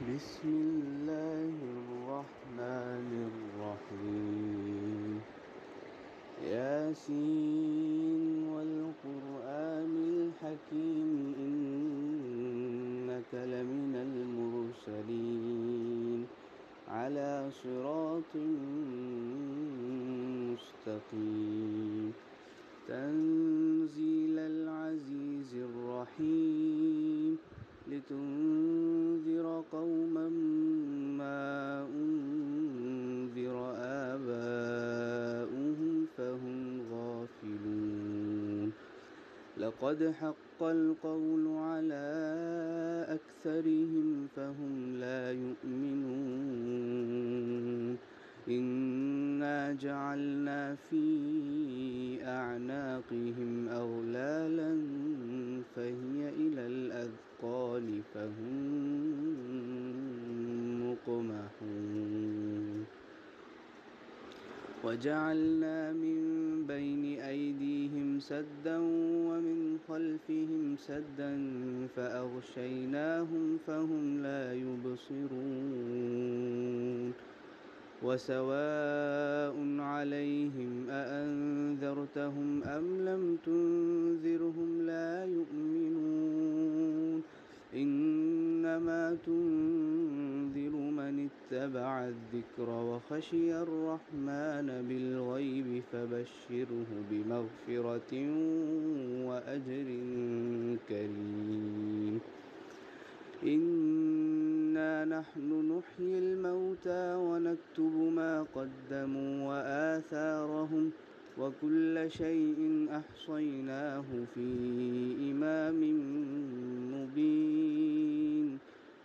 بسم الله الرحمن الرحيم. ياسين والقرآن الحكيم إنك لمن المرسلين على صراط مستقيم تنزيل العزيز الرحيم لتنذر قوما ما أنذر آباؤهم فهم غافلون. لقد حق القول على أكثرهم فهم لا يؤمنون. إنا جعلنا في أعناقهم أغلالا فهي إلى الأذقان فهم مقمحون. وجعلنا من بين أيديهم سدا ومن خلفهم سدا فأغشيناهم فهم لا يبصرون. وسواء عليهم أأنذرتهم أم لم تنذرهم لا يؤمنون. إنما تنذر من اتبع الذكر وخشي الرحمن بالغيب فبشره بمغفرة وأجر كريم. إنا نحن نحيي الموتى ونكتب ما قدموا وآثارهم وكل شيء أحصيناه في إمام مبين.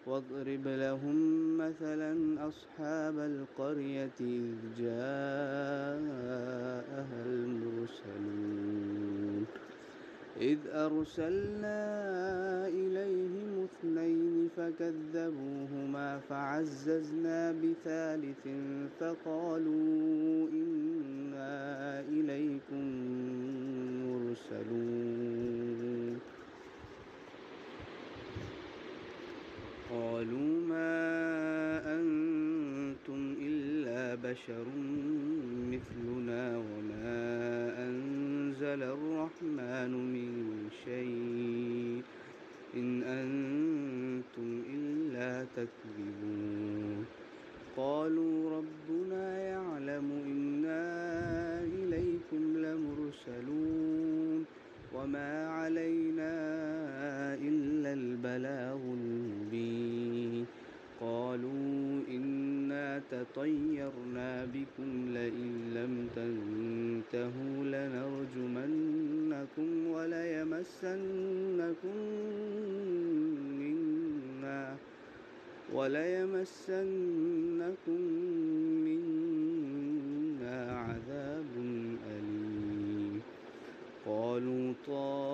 واضرب لهم مثلا أصحاب القرية إذ جاءها المرسلون إذ أرسلنا إليهم اثنين فكذبوهما فعززنا بثالث فقالوا إنا إليكم مرسلون. قالوا ما أنتم إلا بشر مثلنا وما أنزل الرحمن من شيء إن أنتم إلا تكذبون. قالوا ربنا يعلم إنا إليكم لمرسلون وما علينا إلا البلاغ المبين. قالوا إنا تطيرنا بكم لئن لم تنتهوا لنرجمنكم وليمسنكم منا عذاب أليم. قالوا طائركم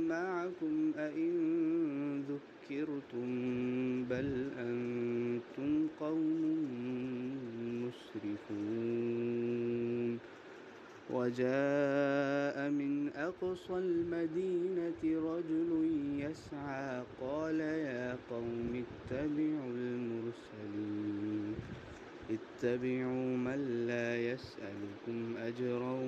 معكم أئن ذكرتم بل أنتم قوم مسرفون. وجاء من أقصى المدينة رجل يسعى قال يا قوم اتبعوا من لا يسألكم أجرا